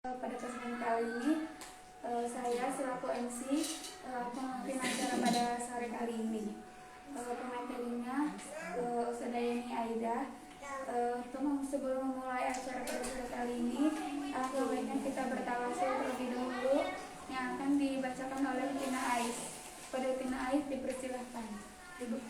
Pada kesempatan kali ini saya selaku MC memimpin acara pada sore kali ini. Pematerinya Ustadzah Aida. Sebelum memulai acara pada sore kali ini, baiknya kita bertawasul terlebih dahulu yang akan dibacakan oleh Tina Ais. Pada Tina Ais dipersilahkan. Duduk.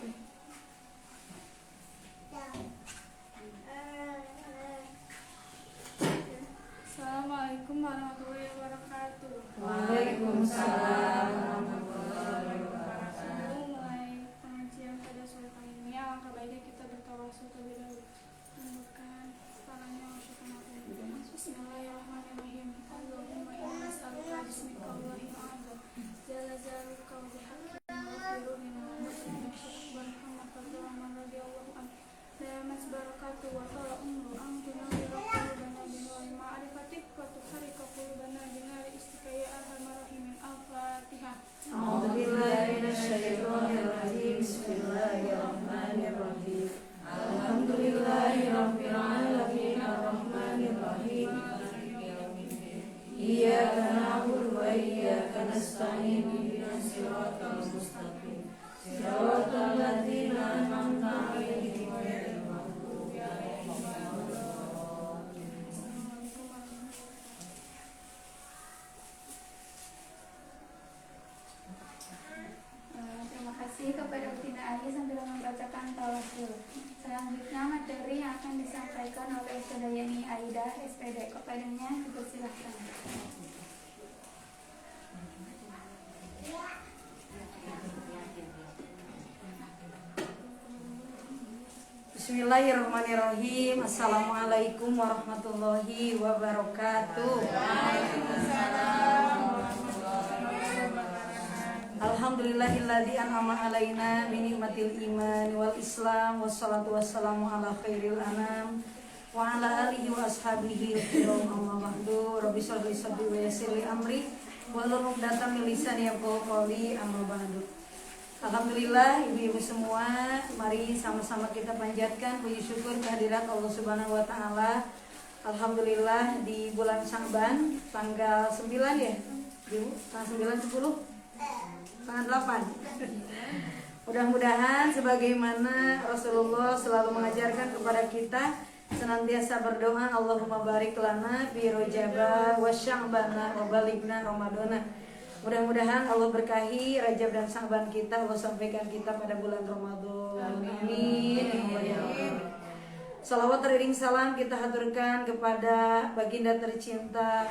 Assalamualaikum warahmatullahi wabarakatuh. Waalaikumsalam warahmatullahi wabarakatuh. Sebelum mulai pengajian pada sore kali ini, alangkah baiknya kita bertawasul terlebih dahulu. Tundukkan kepalanya langsung. Bismillahirrahmanirrahim. Allahumma inna nas'aluka bismika Allahil a'zam. Jalla jaluka wa bihaqqika waghfir lana wa subhanaka Allahumma radiyallahu anhu. La masbarakatu wa ta'ala umru antuna birakulubana binwari ma'arifatik wa tukharika kulubana binari istikaya arhamar rahimin. Al-Fatihah. A'udzu billahi minasyaitonir rajim. Bismillahirrahmanirrahim. Alhamdulillahi rabbil alamin arrahmanir rahim maliki yaumiddin. Iyyaka na'budu wa iyyaka nasta'in. Ihdinas siratal mustaqim. Siratal ladzina an'amta 'alaihim ghairil maghdubi 'alaihim waladdallin. Terima kasih kepada Tina Ali sambil membacakan tawasul. Selanjutnya materi yang akan disampaikan oleh Ustadzah Aida SPD. Kepadanya dipersilahkan. Bismillahirrahmanirrahim. Assalamualaikum warahmatullahi wabarakatuh. Alhamdulillahilladzi an'ama alaina bi ni'matil iman wal islam wassalatu wassalamu ala khairil anam wa ala alihi wa ashabihi kiram amma ba'du. Rabbi shrah li sadri wa yassir li amri wahlul 'uqdatam min lisani yafqahu qawli amma ba'du. Alhamdulillah ibu-ibu semua, mari sama-sama kita panjatkan puji syukur kehadirat Allah Subhanahu wa taala. Alhamdulillah di bulan Sya'ban tanggal 9 ya. Ibu, tanggal 9 10 tanggal 8. Mudah-mudahan sebagaimana Rasulullah selalu mengajarkan kepada kita senantiasa berdoa, Allahumma barik lana fi Rajab wa Sya'bana wa balighna Ramadana. Mudah-mudahan Allah berkahi Rajab dan Sya'ban kita, Allah sampaikan kita pada bulan Ramadan. Amin. Salawat teriring salam kita haturkan kepada baginda tercinta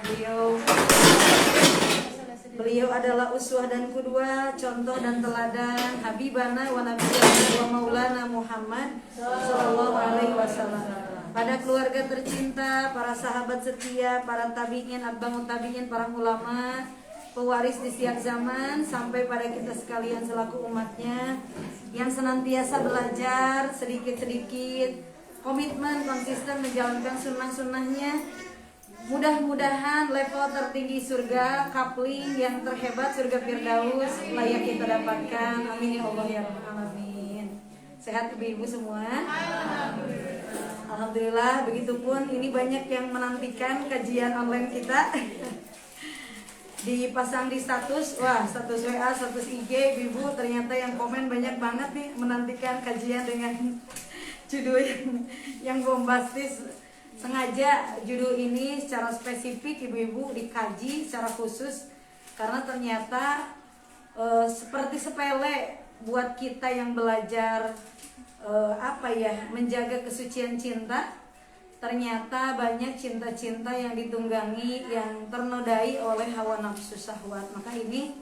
Beliau adalah uswah dan qudwah, contoh dan teladan Habibana wa nabiyana wa maulana Muhammad sallallahu alaihi wasallam. Pada keluarga tercinta, para sahabat setia, para tabi'in, atba'ut tabi'in, para ulama, pewaris di setiap zaman, sampai pada kita sekalian selaku umatnya yang senantiasa belajar sedikit-sedikit, komitmen konsisten menjalankan sunnah-sunnahnya. Mudah-mudahan level tertinggi surga, kapling yang terhebat surga Firdaus layak kita dapatkan. Amin ya Allah ya rabbal alamin. Sehat ibu-ibu semua? Alhamdulillah. Begitupun ini banyak yang menantikan kajian online kita. Dipasang di status, wah status WA, status IG, ibu ternyata yang komen banyak banget nih menantikan kajian dengan judul yang bombastis. Sengaja judul ini secara spesifik ibu-ibu dikaji secara khusus karena ternyata seperti sepele buat kita yang belajar menjaga kesucian cinta. Ternyata banyak cinta-cinta yang ditunggangi, yang ternodai oleh hawa nafsu syahwat. Maka ini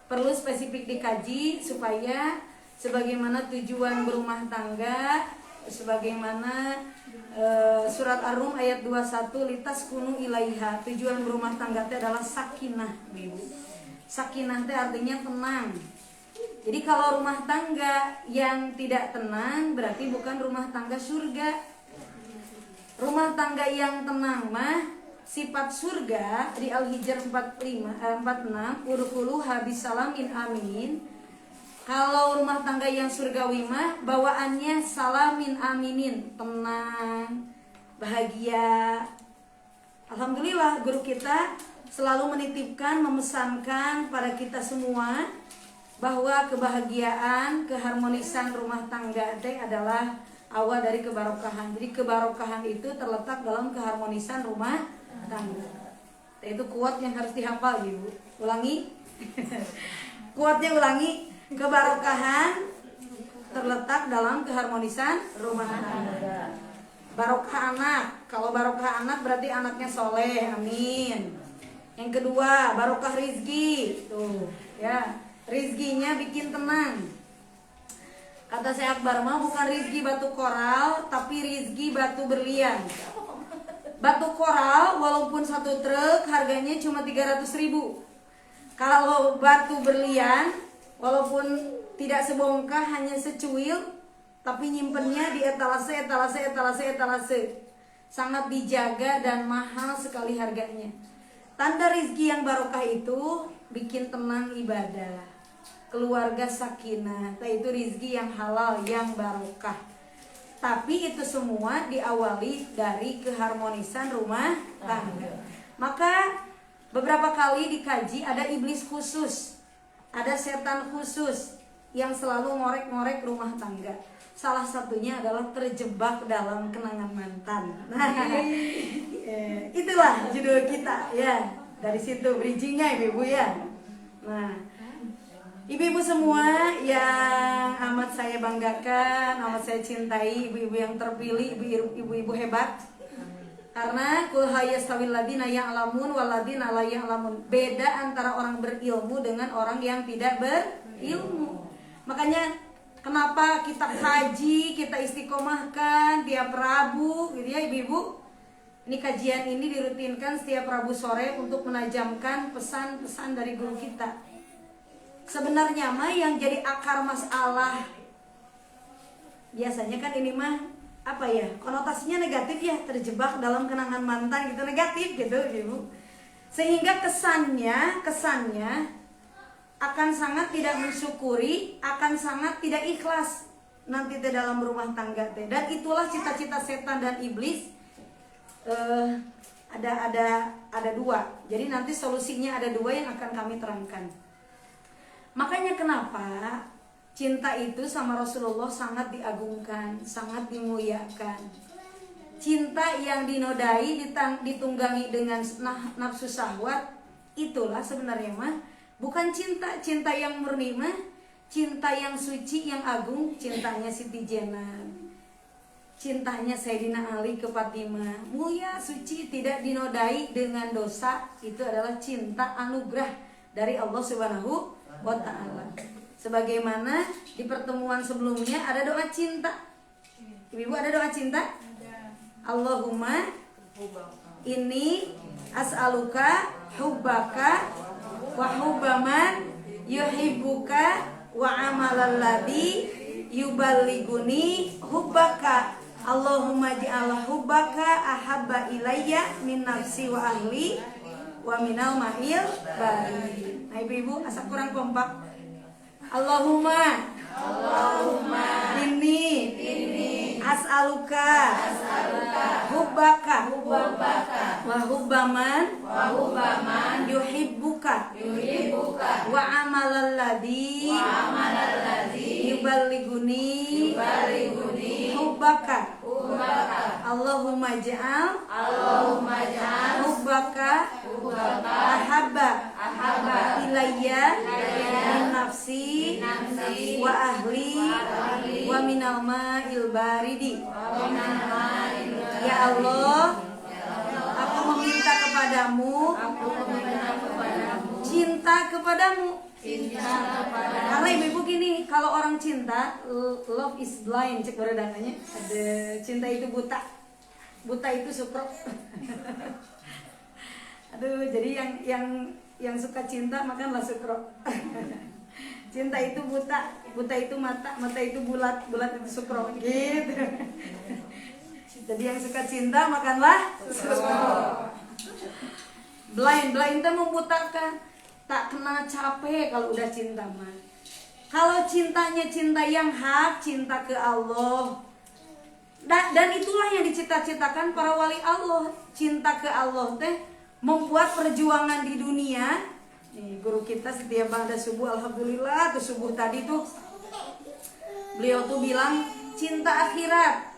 perlu spesifik dikaji supaya sebagaimana tujuan berumah tangga, sebagaimana surat Ar-Rum ayat 21 litas kunu ilaiha, tujuan berumah tangga itu adalah sakinah, ibu. Sakinah itu artinya tenang. Jadi kalau rumah tangga yang tidak tenang berarti bukan rumah tangga surga. Rumah tangga yang tenang mah sifat surga di Al-Hijr 46 urukulu habis salamin amin. Kalau rumah tangga yang surgawi mah bawaannya salamin aminin, tenang, bahagia, Alhamdulillah guru kita selalu menitipkan, memesankan pada kita semua bahwa kebahagiaan, keharmonisan rumah tangga teh adalah awal dari kebarokahan. Jadi kebarokahan itu terletak dalam keharmonisan rumah tangga. Itu kuat yang harus dihafal, Ibu. Ulangi. Kuatnya ulangi. Kebarokahan terletak dalam keharmonisan rumah tangga. Barokah anak. Kalau barokah anak berarti anaknya soleh. Amin. Yang kedua, barokah rizki. Tuh, ya. Rizkinya bikin tenang. Kata Syekh Akbar mah bukan rizki batu koral, tapi rizki batu berlian. Batu koral walaupun 1 truk harganya cuma 300.000. Kalau batu berlian walaupun tidak sebongkah, hanya secuil, tapi nyimpennya di etalase. Sangat dijaga dan mahal sekali harganya. Tanda rizki yang barokah itu bikin tenang ibadah, keluarga sakinah, itu rizki yang halal, yang barokah. Tapi itu semua diawali dari keharmonisan rumah tangga. Maka beberapa kali dikaji ada iblis khusus, ada setan khusus yang selalu ngorek-ngorek rumah tangga. Salah satunya adalah terjebak dalam kenangan mantan. Nah, itulah judul kita ya. Dari situ bridgingnya ibu ya. Nah, ibu-ibu semua yang amat saya banggakan, amat saya cintai, ibu-ibu yang terpilih, ibu-ibu hebat. Karena kul hayastawil ladina ya'lamun wal ladina la ya'lamun. Beda antara orang berilmu dengan orang yang tidak berilmu. Makanya kenapa kita kaji, kita istiqomahkan tiap Rabu gitu ya ibu-ibu. Ini kajian ini dirutinkan setiap Rabu sore untuk menajamkan pesan-pesan dari guru kita. Sebenarnya mah yang jadi akar masalah, biasanya kan ini mah apa ya, konotasinya negatif ya, terjebak dalam kenangan mantan gitu, negatif gitu ibu. Sehingga kesannya akan sangat tidak mensyukuri, akan sangat tidak ikhlas nanti di dalam rumah tangga teh. Dan itulah cita-cita setan dan iblis. Ada 2. Jadi nanti solusinya ada 2 yang akan kami terangkan. Makanya kenapa cinta itu sama Rasulullah sangat diagungkan, sangat dimuliakan. Cinta yang dinodai, ditunggangi dengan nafsu syahwat, itulah sebenarnya mah bukan cinta yang murni mah, cinta yang suci, yang agung, cintanya Siti Jenar. Cintanya Sayyidina Ali ke Fatimah, mulia, suci, tidak dinodai dengan dosa. Itu adalah cinta anugerah dari Allah Subhanahu wa ta'ala. Sebagaimana di pertemuan sebelumnya ada doa cinta. Ibu ada doa cinta? Allahumma inni as'aluka hubbaka wa hubbaman yuhibbuka wa amalalladzi yuballiguni hubbaka. Allahumma ja'al hubbaka ahabba ilayya min nafsi wa ahli wa minal ma'il bari. Nah ibu-ibu asa kurang kompak. Allahumma inni as'aluka hubbaka wa hubbaman yuhibbuka wa amalalladzi yuballiguni hubbaka. Allahumma ja'al hubbaka ahabba ilayya min nafsi wa ahli wa minal ma'il baridi. Ya Allah, aku meminta kepadamu cinta kepadamu. Karena ibu-ibu gini, kalau orang cinta, love is blind, cek beredangannya. Ada cinta itu buta, buta itu sukro. Aduh, jadi yang suka cinta makanlah sukro. Cinta itu buta, buta itu mata, mata itu bulat, bulat itu sukro. Gitu. Jadi yang suka cinta makanlah sukro. Blind itu membutakan. Tak kena capek kalau udah cinta mah. Kalau cintanya cinta yang hak, cinta ke Allah. Dan itulah yang dicita-citakan para wali Allah. cinta ke Allah teh membuat perjuangan di dunia. Nih, guru kita setiap ba'da subuh, alhamdulillah tuh subuh tadi tuh beliau tuh bilang cinta akhirat.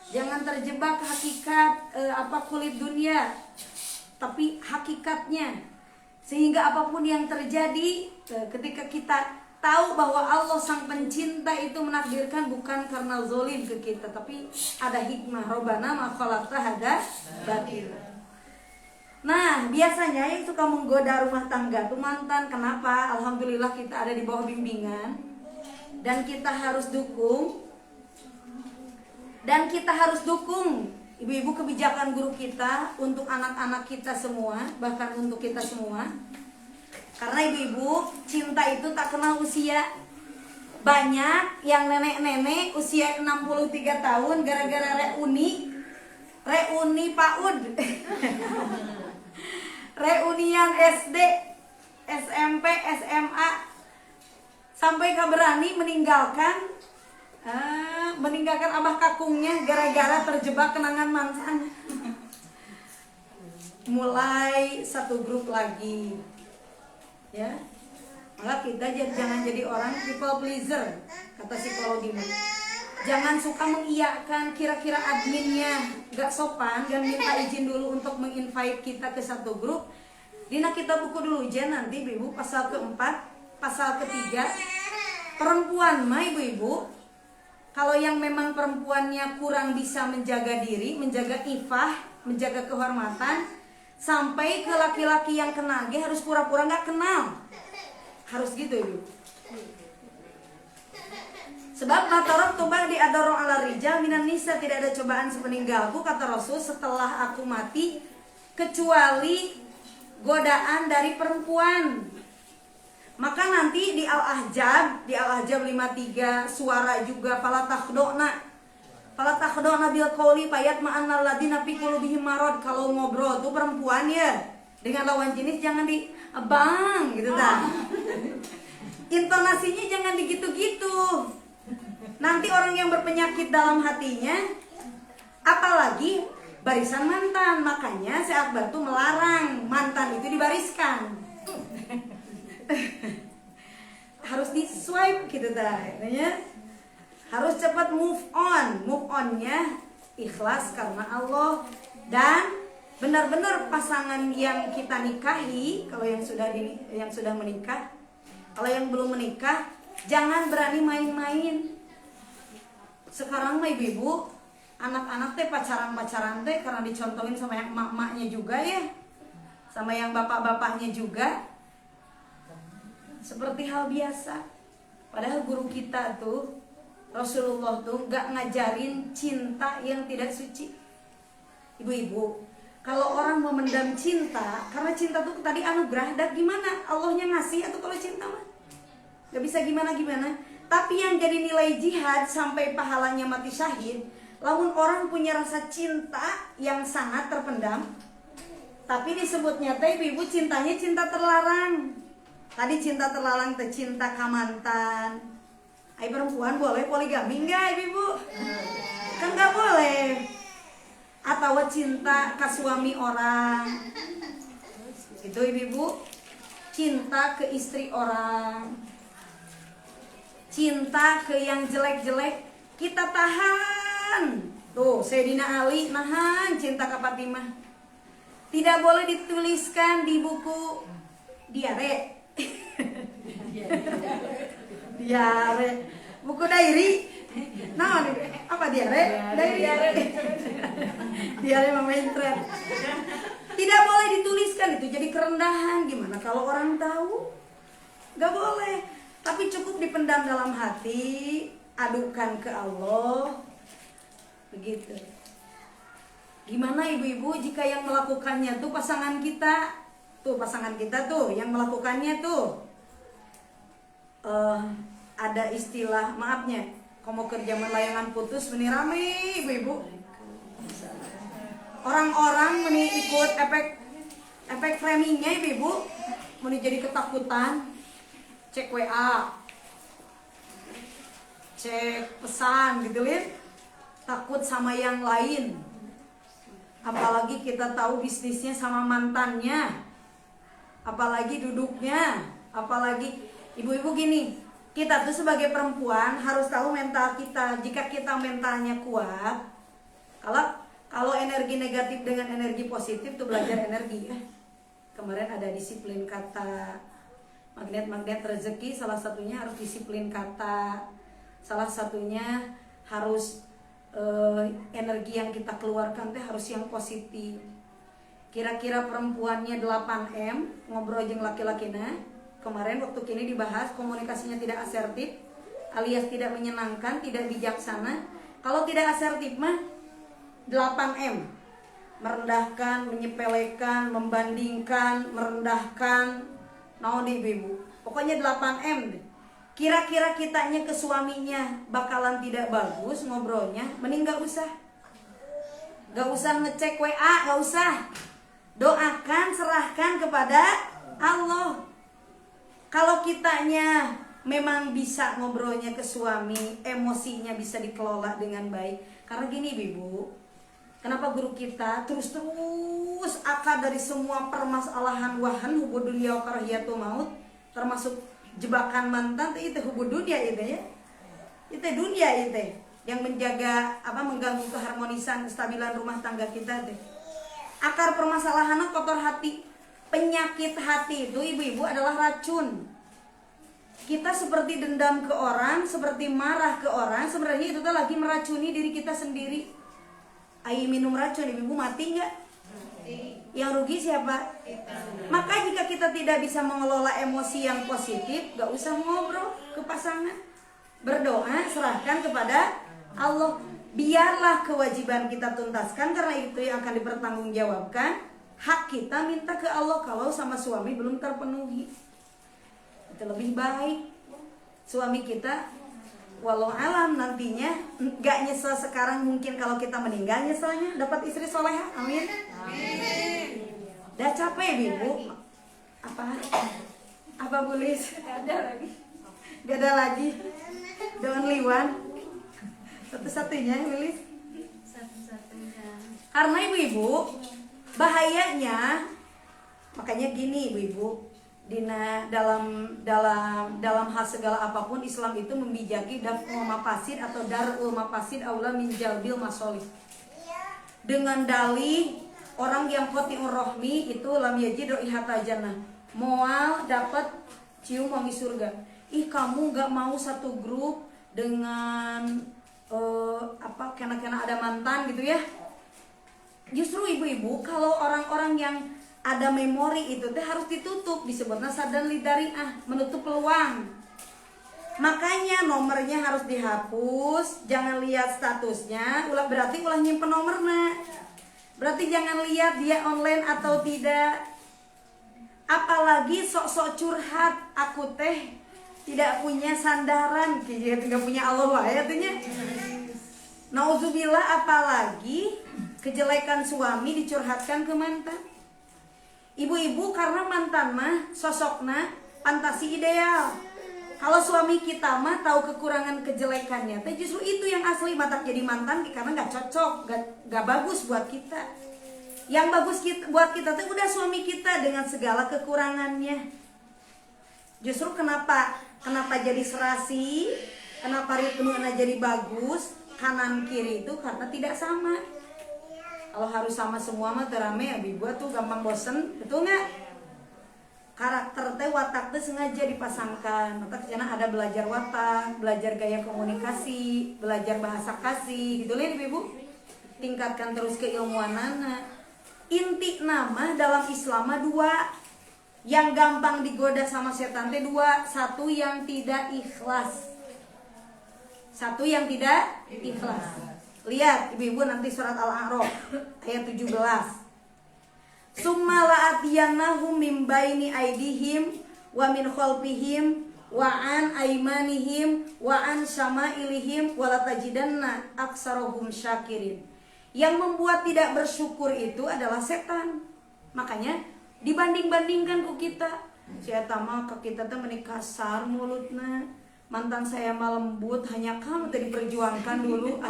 Jangan terjebak hakikat kulit dunia, tapi hakikatnya. Sehingga apapun yang terjadi, ketika kita tahu bahwa Allah sang pencinta itu menakdirkan bukan karena zolim ke kita, tapi ada hikmah. Robbana ma khalaqta hadza batila. Nah, biasanya yang suka menggoda rumah tangga tuh mantan. Kenapa? Alhamdulillah kita ada di bawah bimbingan dan kita harus dukung. Dan kita harus dukung ibu-ibu kebijakan guru kita untuk anak-anak kita semua, bahkan untuk kita semua. Karena ibu-ibu, cinta itu tak kenal usia. Banyak yang nenek-nenek usia 63 tahun gara-gara reuni PAUD. Reunian SD, SMP, SMA, sampai berani meninggalkan abah kakungnya gara-gara terjebak kenangan mantan. Mulai satu grup lagi, ya. Maka kita jangan jadi orang people pleaser, kata psikologi. Jangan suka mengiyakan kira-kira adminnya gak sopan dan minta izin dulu untuk menginvite kita ke satu grup. Dina kita buku dulu aja nanti ibu pasal keempat, pasal ketiga. Perempuan mah ibu-ibu, kalau yang memang perempuannya kurang bisa menjaga diri, menjaga ifah, menjaga kehormatan, sampai ke laki-laki yang kenal, dia harus pura-pura gak kenal. Harus gitu ibu. Sebab matorok tubah di adoro ala rijal minan nisa, tidak ada cobaan sepeninggalku, kata Rasul, setelah aku mati, kecuali godaan dari perempuan. Maka nanti di Al-Ahzab 53 suara juga fala takhdona bil qauli payat ma'annal ladina fi qulubihim marad. Kalau ngobrol tuh perempuan ya dengan lawan jenis jangan di abang gitu dah. Intonasinya jangan digitu-gitu. Nanti orang yang berpenyakit dalam hatinya, apalagi barisan mantan. Makanya Syekh Akbar tuh melarang mantan itu dibariskan. Harus di swipe gitu dah, ya. Harus cepat move onnya ikhlas karena Allah. Dan benar-benar pasangan yang kita nikahi, kalau yang sudah menikah, kalau yang belum menikah, jangan berani main-main. Sekarang mah ibu-ibu, anak-anak teh pacaran teh karena dicontohin sama yang emak-emaknya juga ya, sama yang bapak-bapaknya juga. Seperti hal biasa. Padahal guru kita tuh Rasulullah tuh gak ngajarin cinta yang tidak suci. Ibu-ibu, kalau orang memendam cinta, karena cinta tuh tadi anugerah, dan gimana Allahnya ngasih atau kalau cinta mah gak bisa gimana-gimana. Tapi yang jadi nilai jihad sampai pahalanya mati syahid, lamun orang punya rasa cinta yang sangat terpendam, tapi disebutnya teh ibu cintanya cinta terlarang. Tadi cinta terlarang teh cinta ka mantan. Ai perempuan boleh poligami enggak ibu? Kan enggak boleh. Atau cinta ka suami orang. Itu ibu, cinta ke istri orang. Cinta ke yang jelek-jelek kita tahan. Tuh, Sayyidina Ali nahan cinta ke Fatimah. Tidak boleh dituliskan di buku diare. Diare, buku diary. Nah, apa diare? Diare mama intret. Tidak boleh dituliskan, itu jadi kerendahan. Gimana kalau orang tahu? Gak boleh. Tapi cukup dipendam dalam hati, adukan ke Allah. Begitu. Gimana ibu-ibu jika yang melakukannya tuh pasangan kita? Tuh pasangan kita tuh yang melakukannya tuh ada istilah, maafnya, kamu kerja layangan putus meni rame ibu-ibu. Orang-orang meni ikut efek framingnya ibu-ibu, meni jadi ketakutan, cek WA, cek pesan gitu lihat, takut sama yang lain. apalagi kita tahu bisnisnya sama mantannya, apalagi duduknya, apalagi ibu-ibu gini, kita tuh sebagai perempuan harus tahu mental kita. Jika kita mentalnya kuat, kalau energi negatif dengan energi positif tuh belajar energi ya. Kemarin ada disiplin kata, magnet rezeki, salah satunya harus disiplin kata, salah satunya harus energi yang kita keluarkan teh harus yang positif. Kira-kira perempuannya 8M ngobrol jeung laki-lakina. Kemarin waktu kini dibahas komunikasinya tidak asertif alias tidak menyenangkan, tidak bijaksana. Kalau tidak asertif mah 8M, merendahkan, menyepelekan, membandingkan, merendahkan, naon ibu-ibu. Pokoknya 8M deh. Kira-kira kitanya ke suaminya bakalan tidak bagus ngobrolnya, mending gak usah ngecek WA, gak usah. Doakan, serahkan kepada Allah. Kalau kitanya memang bisa ngobrolnya ke suami, emosinya bisa dikelola dengan baik. Karena gini ibu, kenapa guru kita terus akar dari semua permasalahan wahan hubud dunia wa karahiyatu maut, termasuk jebakan mantan itu hubud dunia itu ya. Itu dunia itu yang menjaga mengganggu keharmonisan kestabilan rumah tangga kita teh. Akar permasalahannya kotor hati. Penyakit hati itu ibu-ibu adalah racun. Kita seperti dendam ke orang, seperti marah ke orang, sebenarnya itu tuh lagi meracuni diri kita sendiri. Ayo minum racun, ibu mati nggak? Yang rugi siapa? Maka jika kita tidak bisa mengelola emosi yang positif, gak usah ngobrol ke pasangan. Berdoa, serahkan kepada Allah. Biarlah kewajiban kita tuntaskan, karena itu yang akan dipertanggungjawabkan. Hak kita minta ke Allah kalau sama suami belum terpenuhi. Itu lebih baik suami kita walau alam nantinya gak nyesel sekarang, mungkin kalau kita meninggal nyeselnya dapat istri soleha. Amin. Udah capek ibu. Apa bulis? Gak ada lagi. The only one. Satu-satunya bulis. Karena ibu-ibu bahayanya, makanya gini ibu-ibu, dalam hal segala apapun Islam itu membijaki daf'ul mafasid atau dar'ul mafasid aula min jalbil masolih. Dengan dalih orang yang qati'ur rahmi itu lam yajid raihata jannah, moal dapat cium wangi surga. Kamu gak mau satu grup dengan kena ada mantan gitu ya. Justru ibu-ibu, kalau orang-orang yang ada memori itu teh harus ditutup, disebutnya sadan lidariah, menutup peluang. Makanya nomornya harus dihapus, jangan lihat statusnya, berarti ulah nyimpen nomornya. Berarti jangan lihat dia online atau tidak. Apalagi sok-sok curhat, aku teh tidak punya sandaran, tidak punya Allah ayatnya. Nauzubillah, apalagi kejelekan suami dicurhatkan ke mantan. Ibu-ibu, karena mantan mah sosoknya fantasi ideal. Kalau suami kita mah tahu kekurangan kejelekannya, teh justru itu yang asli mata jadi mantan karena nggak cocok, nggak bagus buat kita. Yang bagus buat kita teh udah suami kita dengan segala kekurangannya. Justru kenapa jadi serasi, kenapa ritmenya jadi bagus, kanan kiri itu karena tidak sama. Kalau harus sama semua mah terame ya ibu tuh gampang bosen, betul nggak? Karakter teh watak teh sengaja dipasangkan. Maka karena ada belajar watak, belajar gaya komunikasi, belajar bahasa kasih, gitu lah ibu. Tingkatkan terus keilmuanana. Inti nama dalam Islam mah dua. Yang gampang digoda sama setan teh dua. Satu yang tidak ikhlas. Satu yang tidak ikhlas. Lihat ibu-ibu nanti surat Al-A'raf ayat 17. Summa la'atiyannahum min baini aidihim wa min khalfihim wa an aymanihim wa an syama'ilihim wa latajidanna aksarahum syakirin. Yang membuat tidak bersyukur itu adalah setan. Makanya dibanding-bandingkan ke kita. Saya mah ke kita teh meuni kasar mulutna. Mantan saya mah lembut, hanya kamu tadi diperjuangkan dulu.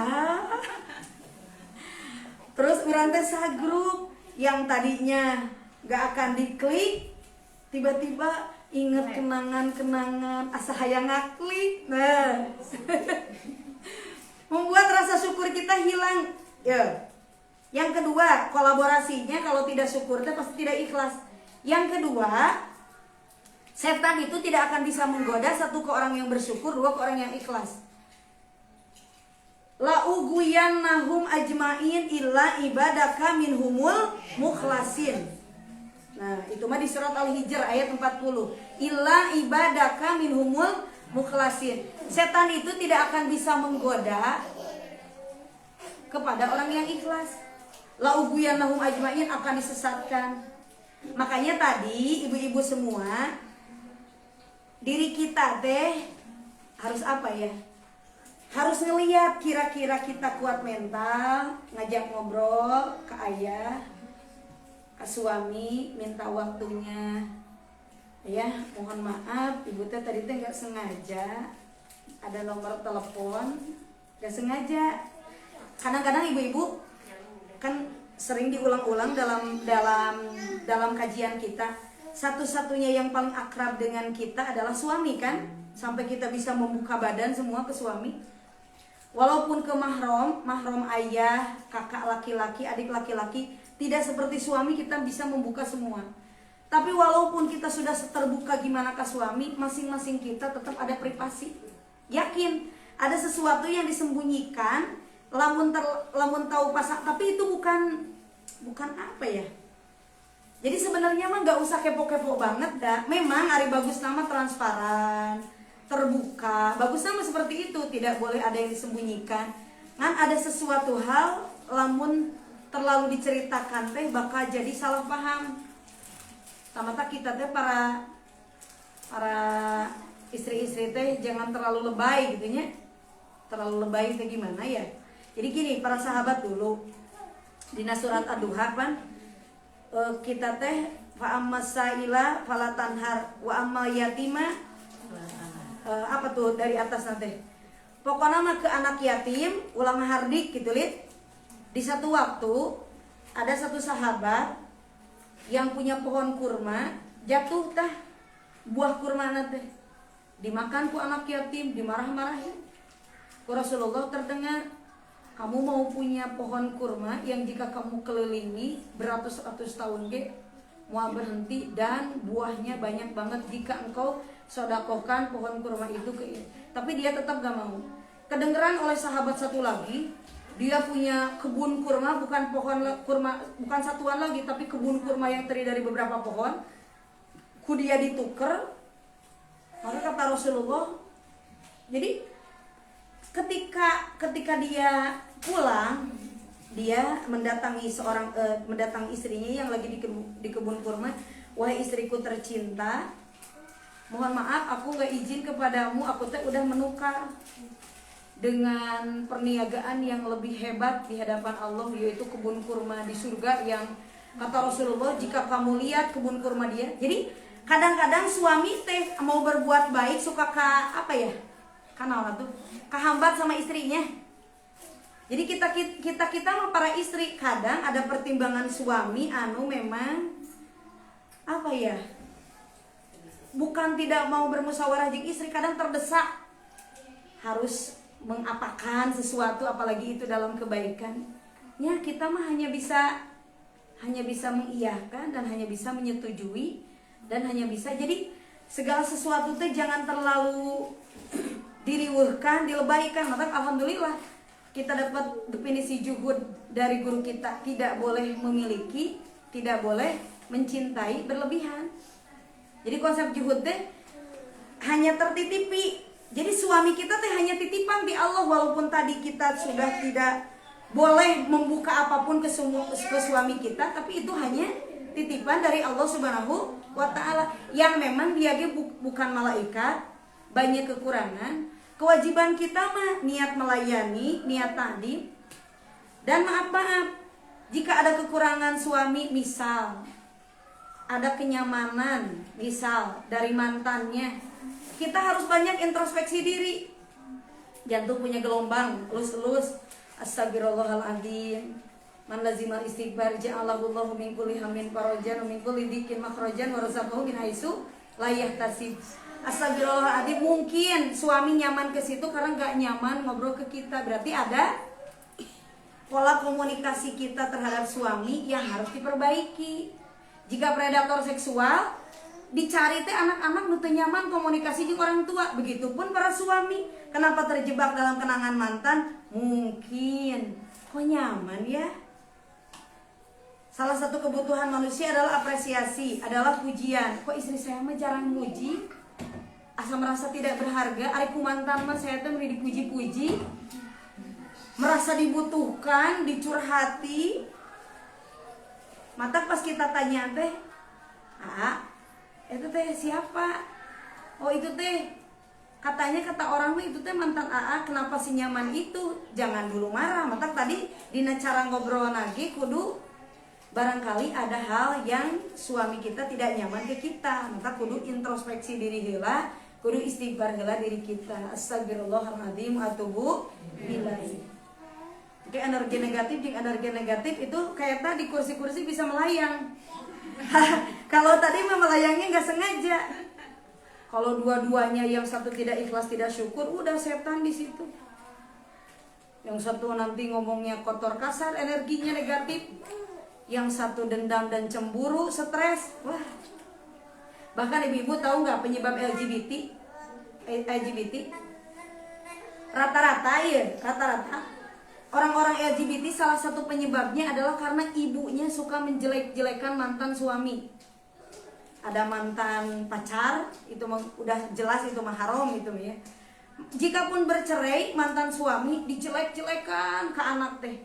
Terus urang teh sagrup yang tadinya gak akan diklik, tiba-tiba inget kenangan-kenangan asa hayang ngaklik. Nah. Membuat rasa syukur kita hilang. Ya. Yang kedua, kolaborasinya kalau tidak syukur teh pasti tidak ikhlas. Yang kedua, setan itu tidak akan bisa menggoda satu ke orang yang bersyukur, dua ke orang yang ikhlas. La ugwiyannahum ajmain illa ibadaka minhumul mukhlasin. Nah, itu mah di surat Al-Hijr ayat 40. Illa ibadaka minhumul mukhlasin. Setan itu tidak akan bisa menggoda kepada orang yang ikhlas. La ugwiyannahum ajmain akan disesatkan. Makanya tadi ibu-ibu semua, diri kita teh harus apa ya? Harus ngelihat kira-kira kita kuat mental, ngajak ngobrol ke ayah, ke suami, minta waktunya. Ya, mohon maaf, ibu teh tadi teh nggak sengaja ada nomor telepon, nggak sengaja. Kadang-kadang ibu-ibu kan sering diulang-ulang dalam kajian kita. Satu-satunya yang paling akrab dengan kita adalah suami kan, sampai kita bisa membuka badan semua ke suami. Walaupun ke mahram ayah, kakak laki-laki, adik laki-laki, tidak seperti suami kita bisa membuka semua. Tapi walaupun kita sudah terbuka gimana ke suami, masing-masing kita tetap ada privasi. Yakin ada sesuatu yang disembunyikan, lamun tahu pasang, tapi itu bukan apa ya. Jadi sebenarnya mah nggak usah kepo-kepo banget dah. Memang hari bagus nama transparan, terbuka, bagus nama seperti itu, tidak boleh ada yang disembunyikan. Kan ada sesuatu hal lamun terlalu diceritakan teh bakal jadi salah paham. Tamata kita teh para istri-istri teh jangan terlalu lebay gitu nya. Terlalu lebay teh gimana ya? Jadi gini, para sahabat dulu di surat Ad-Duha kan kita teh fa ammasaila fala tanhar wa ammal yatima apa tuh dari atas nanti. Pokoknya mah ke anak yatim ulang hardik gitu lid. Di satu waktu ada satu sahabat yang punya pohon kurma, jatuh tah buah kurma nanti dimakan ku anak yatim, dimarah-marahin. Ku Rasulullah terdengar, kamu mau punya pohon kurma yang jika kamu kelilingi beratus-ratus tahun mau berhenti dan buahnya banyak banget jika engkau sodakohkan pohon kurma itu ke ini. Tapi dia tetap gak mau. Kedengeran oleh sahabat satu lagi, dia punya kebun kurma, bukan pohon kurma, bukan satuan lagi, tapi kebun kurma yang terdiri dari beberapa pohon. Ku dia dituker, maka kata Rasulullah, jadi ketika dia pulang, dia mendatangi istrinya yang lagi di kebun kurma. Wahai istriku tercinta, mohon maaf aku gak izin kepadamu, aku teh udah menukar dengan perniagaan yang lebih hebat di hadapan Allah, yaitu kebun kurma di surga yang kata Rasulullah jika kamu lihat kebun kurma dia. Jadi kadang-kadang suami teh mau berbuat baik suka kenal tuh kehambat sama istrinya. Jadi kita mah para istri kadang ada pertimbangan suami memang bukan tidak mau bermusyawarah jeung istri, kadang terdesak harus mengapakan sesuatu, apalagi itu dalam kebaikan. Ya kita mah hanya bisa mengiyakan dan hanya bisa menyetujui dan hanya bisa. Jadi segala sesuatu teh jangan terlalu diriweuhkan, dilebaikan. Maka alhamdulillah kita dapat definisi juhud dari guru kita, tidak boleh memiliki, tidak boleh mencintai berlebihan. Jadi konsep juhud teh hanya tertitipi. Jadi suami kita teh hanya titipan di Allah, walaupun tadi kita sudah tidak boleh membuka apapun ke suami kita, tapi itu hanya titipan dari Allah Subhanahu wa Ta'ala, yang memang dia bukan malaikat, banyak kekurangan. Kewajiban kita mah niat melayani, niat tadi, dan maaf jika ada kekurangan suami, misal ada kenyamanan misal dari mantannya, kita harus banyak introspeksi diri. Jantung punya gelombang, elus-elus, astagfirullahaladzim, Man lazimal istighfar ja'alahu Allahu min kulli hammin farajan wa min kulli dhikin makhrajan wa razaqahu min haitsu la yahtasib. Astagfirullahaladzim, mungkin suami nyaman ke situ karena nggak nyaman ngobrol ke kita. Berarti ada pola komunikasi kita terhadap suami yang harus diperbaiki. Jika predator seksual dicari teh anak-anak nu teu nyaman komunikasi jeung orang tua, begitupun para suami. Kenapa terjebak dalam kenangan mantan? Mungkin kok nyaman ya. Salah satu kebutuhan manusia adalah apresiasi, adalah pujian. Kok istri saya mah jarang muji? Asa merasa tidak berharga. Ari ku mantan mah saya teh meni dipuji-puji. Merasa dibutuhkan, dicurhati. Mata pas kita tanya teh, itu teh siapa? Oh itu teh katanya kata orang mah itu teh mantan AA. Kenapa sih nyaman itu? Jangan dulu marah. Mata tadi dina cara ngobrol lagi kudu barangkali ada hal yang suami kita tidak nyaman ke kita. Maka kudu introspeksi diri heula, kudu istighfar heula diri kita. Astagfirullahaladzim atubu ilaih. Oke, energi negatif itu kayak tadi kursi-kursi bisa melayang. Kalau tadi mah melayangnya nggak sengaja. Kalau dua-duanya yang satu tidak ikhlas, tidak syukur, udah setan di situ. Yang satu nanti ngomongnya kotor kasar, energinya negatif. Yang satu dendam dan cemburu, stres. Wah. Bahkan ibu-ibu tahu nggak penyebab LGBT? Rata-rata orang-orang LGBT salah satu penyebabnya adalah karena ibunya suka menjelek-jelekan mantan suami. Ada mantan pacar, itu udah jelas itu mah haram itu ya. Jikapun bercerai, mantan suami dijelek-jelekan ke anak teh.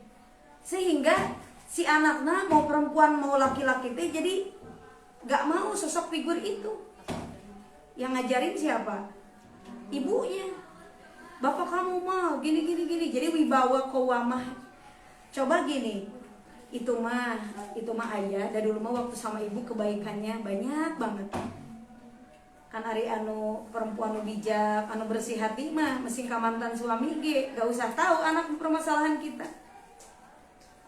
Sehingga si anaknya mau perempuan mau laki-laki teh jadi gak mau sosok figur itu. Yang ngajarin siapa? Ibunya. Bapak kamu mah gini. Jadi wibawa qawamah. Coba gini, itu mah ayah. Dari dulu mah waktu sama ibu kebaikannya banyak banget. Kan ari anu perempuan anu bijak, anu bersih hati mah mesin ka mantan suami ge gak usah tahu anak permasalahan kita.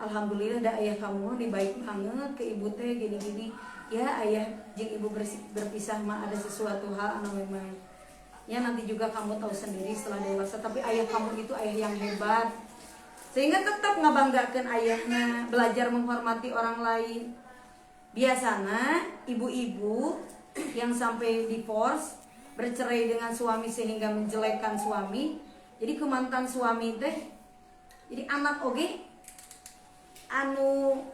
Alhamdulillah da ayah kamu nih baik banget ke ibu teh gini. Ya ayah jeung ibu berpisah mah ada sesuatu hal anu memang ya nanti juga kamu tahu sendiri setelah dewasa. Tapi ayah kamu itu ayah yang hebat, sehingga tetap ngabanggakeun ayahnya, belajar menghormati orang lain. Biasanya ibu-ibu yang sampai divorce, bercerai dengan suami sehingga menjelekkan suami, jadi ke mantan suami teh jadi anak oge anu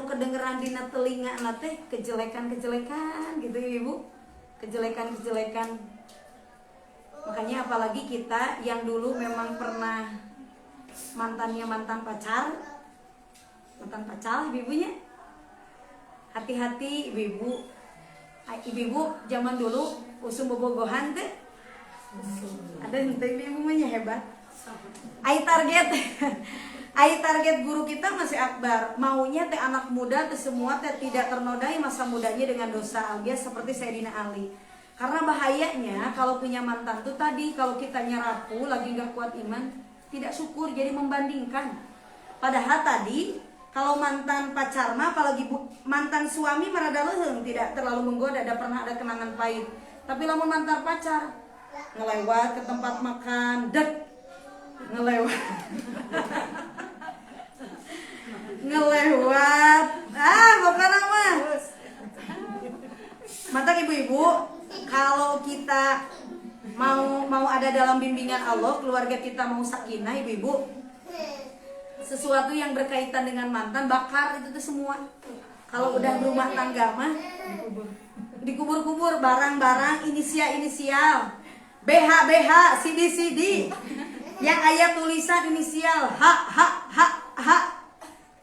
kedengeran dina telinga teh kejelekan gitu ibu, kejelekan. Makanya apalagi kita yang dulu memang pernah mantan pacar ibu-ibunya, hati-hati ibu-ibu zaman dulu usum bobogohan teh ada henteu ibu-ibunya hebat. Target guru kita masih akbar, maunya teh anak muda teh semua teh tidak ternodai masa mudanya dengan dosa alias seperti Sayyidina Ali. Karena bahayanya kalau punya mantan tuh tadi, kalau kitanya rapuh lagi gak kuat iman, tidak syukur jadi membandingkan. Padahal tadi kalau mantan pacar mah apalagi mantan suami merada leuheung, tidak terlalu menggoda, pernah ada kenangan pahit. Tapi lamun mantan pacar ngelewat ke tempat makan, ngelewat pokoknya mah mata ibu-ibu, kalau kita mau ada dalam bimbingan Allah, keluarga kita mau sakinah ibu-ibu, sesuatu yang berkaitan dengan mantan bakar itu tuh semua. Kalau udah berumah tangga mah dikubur-kubur barang-barang inisial BH CD yang ayat tulisan inisial H.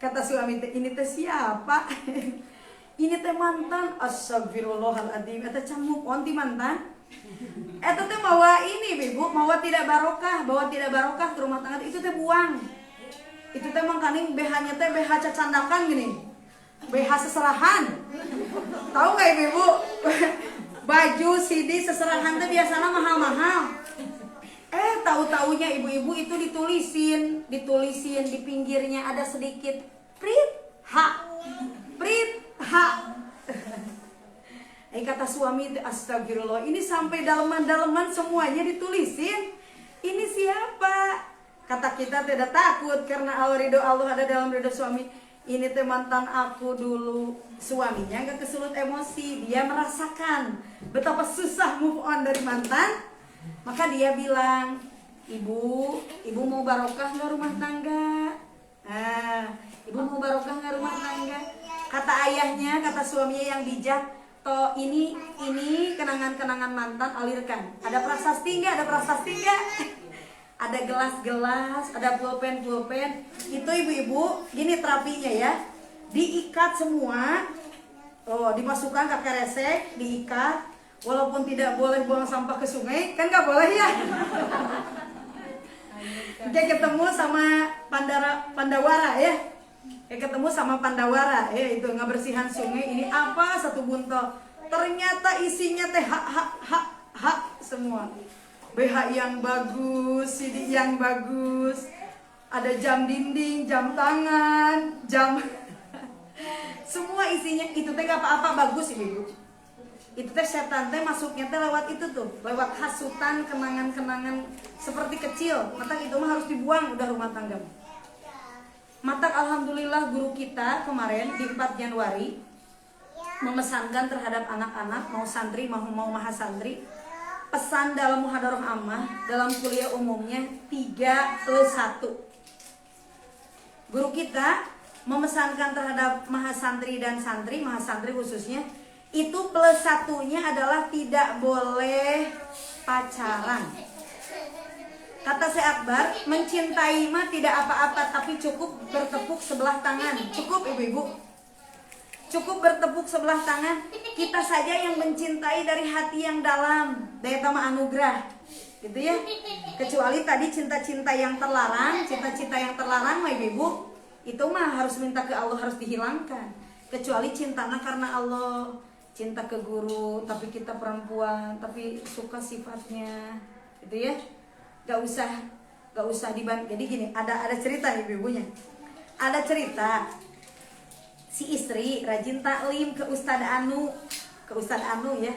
Kata suami teh, ini teh siapa? Ini teh mantan. Astagfirullahaladzim. Eta camuk onti mantan. Eta teh mawa ini ibu, mawa tidak barokah ke rumah tangga itu teh buang. Itu teh mangkaning BH-nya teh BH cacandakan gini. BH seserahan. Tahu nggak ibu? Baju CD seserahan teh biasanya mahal-mahal. Tahu-taunya ibu-ibu itu ditulisin di pinggirnya ada sedikit Prit ha, Prit ha. Kata suami, astagfirullah, ini sampai daleman-daleman semuanya ditulisin. Ini siapa? Kata kita tidak takut karena ridho Allah ada dalam ridho suami. Ini teh mantan aku dulu. Suaminya gak kesulut emosi, dia merasakan betapa susah move on dari mantan. Maka dia bilang, ibu mau barokah nggak rumah tangga? Nah, ibu mau barokah nggak rumah tangga? Kata ayahnya, kata suaminya yang bijak, toh ini kenangan-kenangan mantan alirkan. Ada prasasti nggak? Ada prasasti nggak? Ada gelas-gelas, ada pulpen. Itu ibu-ibu, gini terapinya ya. Diikat semua. Oh, dimasukkan ke keresek, diikat. Walaupun tidak boleh buang sampah ke sungai, kan nggak boleh ya. Dia ketemu sama Pandawara ya. Ketemu sama Pandawara ya, itu ngebersihan sungai. Ini apa? Satu buntel. Ternyata isinya teh hak semua. BH yang bagus, CD yang bagus, ada jam dinding, jam tangan, jam semua isinya itu teh gak apa-apa, bagus ibu. Itu teh setan teh masuknya teh lewat itu tuh, lewat hasutan, kenangan-kenangan seperti kecil. Mata itu mah harus dibuang udah rumah tangga. Mata alhamdulillah guru kita kemarin di 4 Januari memesankan terhadap anak-anak mau santri mau mahasantri, pesan dalam muhadharah ammah dalam kuliah umumnya 3+1. Guru kita memesankan terhadap mahasantri dan santri, mahasantri khususnya, itu +1-nya adalah tidak boleh pacaran. Kata Syekh Akbar, mencintai mah tidak apa-apa, tapi cukup bertepuk sebelah tangan. Cukup ibu-ibu, cukup bertepuk sebelah tangan. Kita saja yang mencintai dari hati yang dalam, daya tama anugerah, gitu ya. Kecuali tadi cinta-cinta yang terlarang, cita-cita yang terlarang mah ibu, itu mah harus minta ke Allah, harus dihilangkan. Kecuali cintanya karena Allah, cinta ke guru, tapi kita perempuan, tapi suka sifatnya, gitu ya. Gak usah diban. Jadi gini, ada cerita ibu-ibunya. Ada cerita si istri rajin taklim ke Ustadz Anu ya.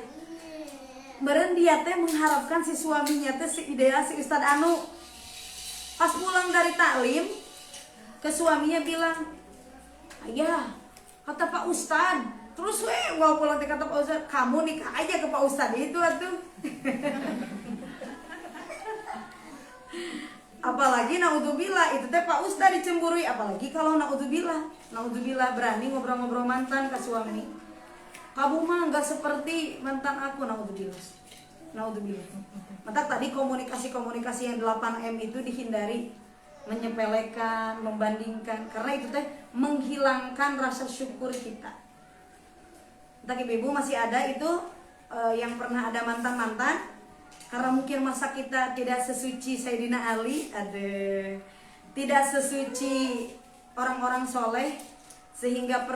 Meren dia teh mengharapkan si suaminya teh si ideal si Ustadz Anu. Pas pulang dari taklim, ke suaminya bilang, ayah, kata Pak Ustadz. Terus gua pulang kata Pak Ustadz, kamu nikah aja ke Pak Ustadz itu atuh. Apalagi naudzubillah itu teh Pak Ustadz dicemburui, apalagi kalau naudzubillah berani ngobrol-ngobrol mantan ke suami. Kamu mah nggak seperti mantan aku, naudzubillah. Maka tadi komunikasi yang 8M itu dihindari, menyepelekan, membandingkan, karena itu teh menghilangkan rasa syukur kita. Entah ibu masih ada itu yang pernah ada mantan-mantan. Karena mungkin masa kita tidak sesuci Sayyidina Ali, tidak sesuci orang-orang soleh, sehingga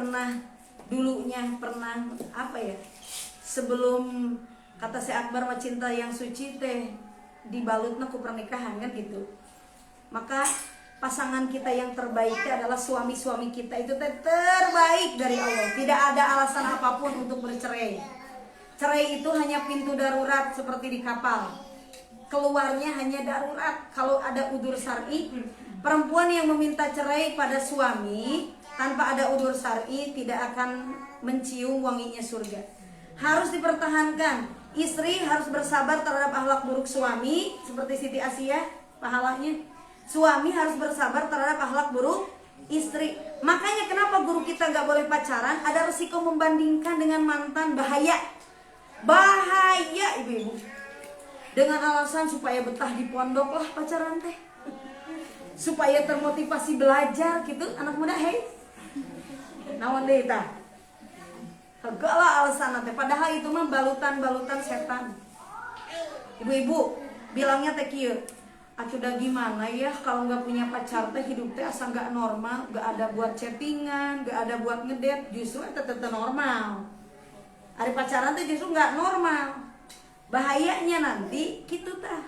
dulunya pernah sebelum kata Syekh Akbar cinta yang suci teh dibalutna ku pernikahan kan gitu. Maka pasangan kita yang terbaik adalah suami-suami kita, itu teh terbaik dari Allah. Tidak ada alasan apapun untuk bercerai. Cerai itu hanya pintu darurat seperti di kapal. Keluarnya hanya darurat. Kalau ada udzur syar'i, perempuan yang meminta cerai pada suami tanpa ada udzur syar'i tidak akan mencium wanginya surga. Harus dipertahankan. Istri harus bersabar terhadap akhlak buruk suami, seperti Siti Asia pahalanya. Suami harus bersabar terhadap akhlak buruk istri. Makanya kenapa guru kita gak boleh pacaran? Ada resiko membandingkan dengan mantan, bahaya ibu-ibu. Dengan alasan supaya betah di pondok lah pacaran teh, supaya termotivasi belajar gitu anak muda. Naon deui tah? Segala alasan teh, padahal itu mah balutan setan. Ibu-ibu bilangnya teh kieu, aku udah gimana ya kalau nggak punya pacar teh hidup teh asa nggak normal, nggak ada buat chattingan, nggak ada buat ngedate, justru eta teh normal. Hari pacaran tuh justru nggak normal. Bahayanya nanti gitu tah.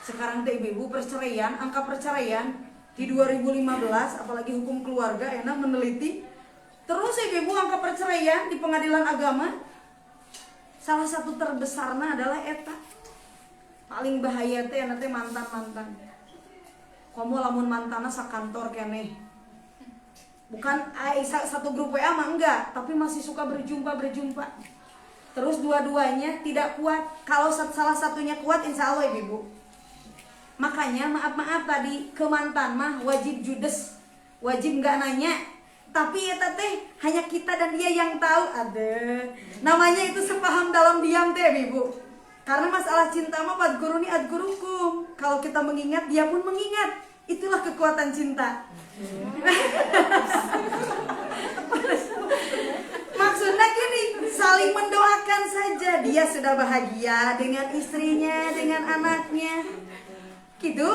Sekarang teh ibu-ibu perceraian, angka perceraian di 2015, apalagi hukum keluarga enak meneliti. Terus ibu angka perceraian di pengadilan agama salah satu terbesarnya adalah eta. Paling bahaya teh nanti mantan. Kamu lamun mantana sakantor keneh. Bukan satu grup WA mah enggak, tapi masih suka berjumpa. Terus dua-duanya tidak kuat. Kalau salah satunya kuat, insya Allah ibu. Makanya maaf tadi ke mantan mah wajib judes, wajib nggak nanya. Tapi ya teh hanya kita dan dia yang tahu. Ada namanya itu sepaham dalam diam teh ibu. Karena masalah cinta mah fadkuruni adkurukum. Kalau kita mengingat, dia pun mengingat. Itulah kekuatan cinta. Maksudnya gini, saling mendoakan saja. Dia sudah bahagia dengan istrinya, dengan anaknya. Gitu.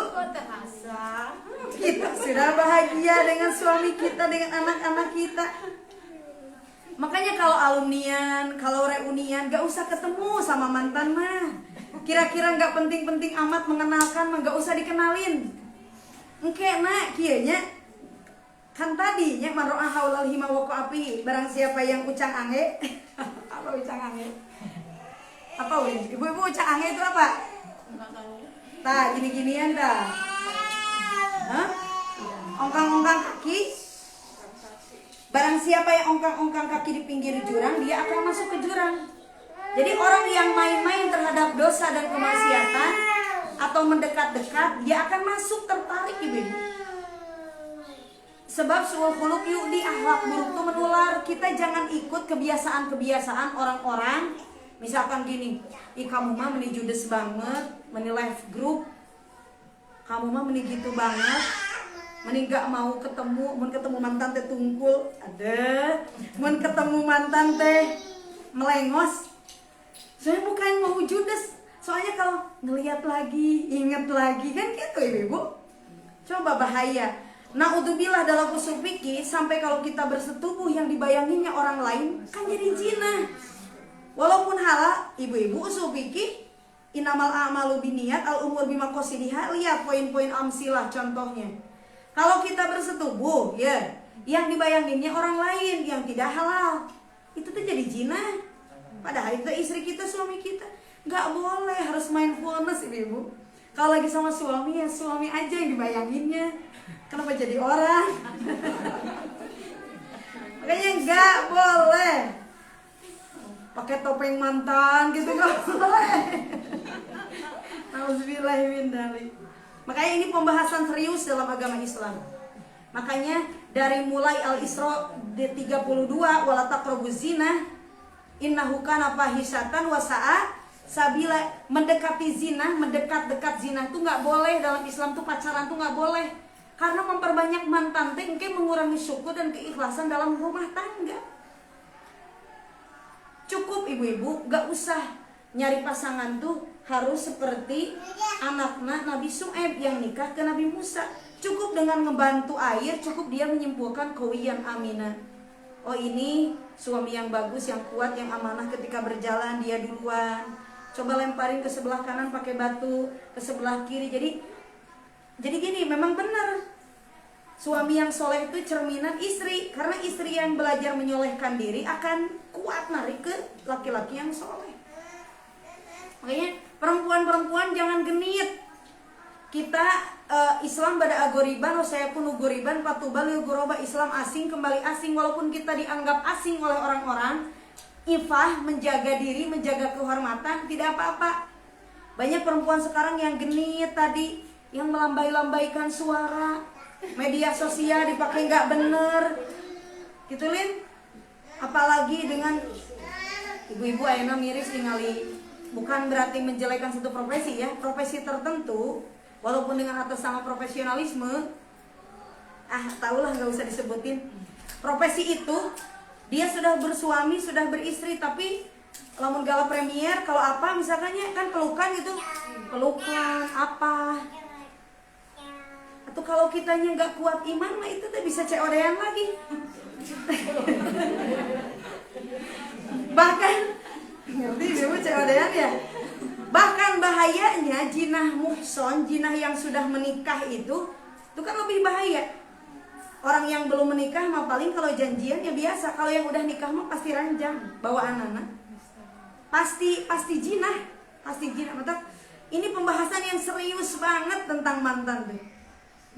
Kita sudah bahagia dengan suami kita, dengan anak-anak kita. Makanya kalau alumnian, kalau reunian, gak usah ketemu sama mantan mah. Kira-kira gak penting-penting amat mengenalkan mah, gak usah dikenalin. Engke nak kianya kan tadinya marro'ah haulal hima waqo api. Barang siapa yang ucang ange. Apa ucang ange? Apa weh? Ibu-ibu ucang ange itu apa? Tah, gini-ginian dah. Hah? Ongkang-ongkang kaki. Barang siapa yang ongkang-ongkang kaki di pinggir jurang, dia akan masuk ke jurang. Jadi orang yang main-main terhadap dosa dan kemaksiatan atau mendekat-dekat, dia akan masuk tertarik ibu-ibu. Sebab suul khuluq yu'di, akhlak buruk itu menular. Kita jangan ikut kebiasaan-kebiasaan orang-orang. Misalkan gini, kamu mah meni judes banget, meni live group, kamu mah meni gitu banget, meni gak mau ketemu, mun ketemu mantan teh tungkul, ada, mun ketemu mantan teh melengos. Saya bukan mau judes, soalnya kalau ngelihat lagi, inget lagi kan gitu ibu. Coba bahaya. Naudzubillah dalam usul fikih, sampai kalau kita bersetubuh yang dibayanginnya orang lain kan jadi zina. Walaupun halal, ibu-ibu usul fikih, inamal a'malu binniyat al umur bima qasidiha. Lihat poin-poin amsilah contohnya. Kalau kita bersetubuh, ya, yang dibayanginnya orang lain yang tidak halal, itu tuh jadi zina. Padahal itu istri kita, suami kita. Gak boleh, harus mindfulness ibu-ibu. Kalau lagi sama suami, ya suami aja yang dibayanginnya. Kenapa jadi orang? Makanya gak boleh pakai topeng mantan gitu, gak boleh. Nauzubillahimindzalik. Makanya ini pembahasan serius dalam agama Islam. Makanya dari mulai Al-Isra 32, wala taqrabuz zina innahu kana fahisatan wa sa'a sabila. Mendekati zina, mendekat-dekat zina tuh nggak boleh. Dalam Islam tuh pacaran tuh nggak boleh. Karena memperbanyak mantan teh mengurangi syukur dan keikhlasan dalam rumah tangga. Cukup ibu-ibu, gak usah nyari pasangan tuh harus seperti anaknya Nabi Su'aib yang nikah ke Nabi Musa. Cukup dengan ngebantu air, cukup dia menyimpulkan kawiyan aminah. Oh ini suami yang bagus, yang kuat, yang amanah. Ketika berjalan dia duluan. Coba lemparin ke sebelah kanan pakai batu, ke sebelah kiri. Jadi gini, memang benar. Suami yang soleh itu cerminan istri. Karena istri yang belajar menyolehkan diri akan kuat narik ke laki-laki yang soleh. Makanya perempuan-perempuan jangan genit. Kita Islam bada agoriban, saya pun ugoriban, patubal yugoroba. Islam asing kembali asing. Walaupun kita dianggap asing oleh orang-orang, ifah, menjaga diri, menjaga kehormatan, tidak apa-apa. Banyak perempuan sekarang yang genit tadi, yang melambai-lambaikan suara. Media sosial dipakai nggak bener, gitu Lin. Apalagi dengan ibu-ibu ayeuna miris ningali, bukan berarti menjelekan satu profesi ya, profesi tertentu, walaupun dengan atas nama profesionalisme, tahulah nggak usah disebutin. Profesi itu dia sudah bersuami, sudah beristri, tapi lamun gala premier, kalau apa misalkannya kan pelukan itu, pelukan apa. Atau kalau kitanya nggak kuat iman mah itu tuh bisa COD-an lagi. Bahkan ngerti ibu COD-an ya. Bahkan bahayanya jinah muhson, jinah yang sudah menikah itu Itu kan lebih bahaya. Orang yang belum menikah mah paling kalau janjian ya biasa. Kalau yang udah nikah mah pasti ranjang bawa anak-anak. Pasti jinah. Maka ini pembahasan yang serius banget tentang mantan tuh.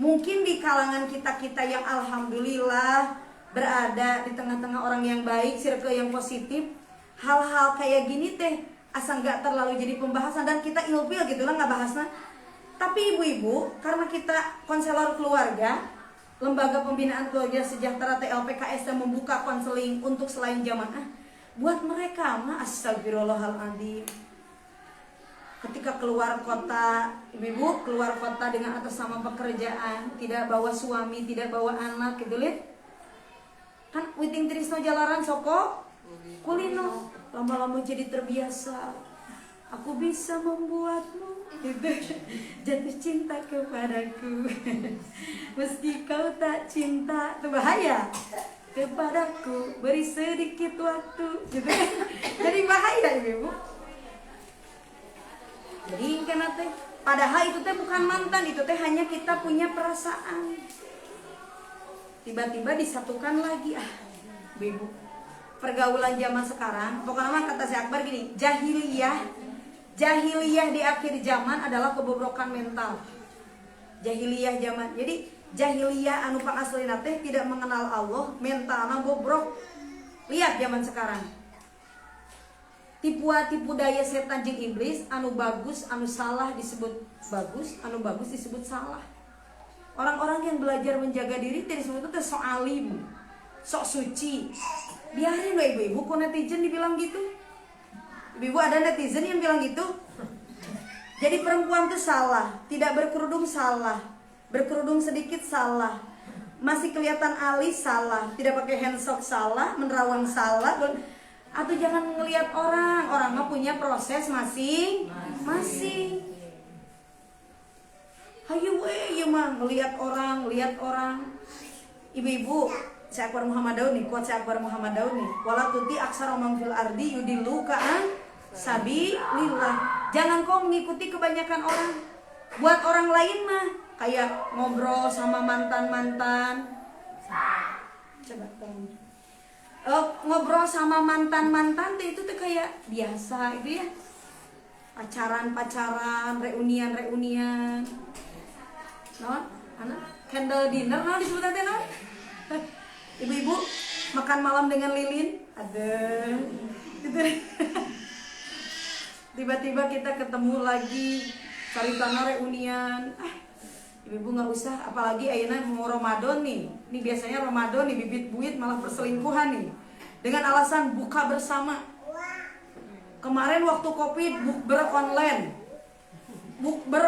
Mungkin di kalangan kita yang alhamdulillah berada di tengah-tengah orang yang baik, circle yang positif, hal-hal kayak gini teh asa nggak terlalu jadi pembahasan dan kita ilfil gitu lah nggak bahasnya. Tapi ibu-ibu, karena kita konselor keluarga, Lembaga Pembinaan Keluarga Sejahtera TLPKS yang membuka konseling untuk selain jamaah, buat mereka mah astagfirullahaladzim. Ketika keluar kota, ibu-ibu keluar kota dengan atas nama pekerjaan, tidak bawa suami, tidak bawa anak, gitu lihat. Kan witing trisno jalaran soko kulino, lama-lama jadi terbiasa. Aku bisa membuatmu gitu, jatuh cinta kepadaku meski kau tak cinta. Itu bahaya. Kepadaku beri sedikit waktu gitu. Jadi bahaya ibu. Jadi karena teh padahal itu teh bukan mantan, itu teh hanya kita punya perasaan. Tiba-tiba disatukan lagi ibu. Pergaulan zaman sekarang, pokoknya kata si Akbar gini, Jahiliyah di akhir zaman adalah kebobrokan mental. Jahiliyah zaman. Jadi jahiliyah anu pangaslina teh tidak mengenal Allah, mentalna bobrok. Lihat zaman sekarang. Tipu daya setan jeung iblis, anu bagus, anu salah disebut bagus, anu bagus disebut salah. Orang-orang yang belajar menjaga diri disebut teh sok alim, sok suci. Biarin loh ibu-ibu, kok netizen dibilang gitu. Ibu ada netizen yang bilang gitu. Jadi perempuan itu salah, tidak berkerudung salah, berkerudung sedikit salah, masih kelihatan alis salah, tidak pakai handsock salah, menerawang salah. Atau jangan ngelihat orang mah punya proses masing-masing. Hayu ya mah ngelihat orang. Ibu-ibu, Syekh Akbar Muhammad Daud nih, kuat Syekh Akbar Muhammad Daud nih. Wala tuti aksara man fil ardi yudilluka an sabilillah. Jangan kau mengikuti kebanyakan orang. Buat orang lain mah kayak ngobrol sama mantan-mantan. Coba tolong. Ngobrol sama mantan-mantan itu tuh kayak biasa itu ya. Pacaran, reunian. Naon? Anak candle dinner naon disebutna teh naon? Ibu-ibu makan malam dengan lilin, ada gitu. Tiba-tiba kita ketemu lagi caritana reunian. Ibu-ibu nggak usah, apalagi ayeuna mau Ramadan nih. Ini biasanya Ramadan nih bibit buit malah perselingkuhan nih. Dengan alasan buka bersama. Kemarin waktu Covid bukber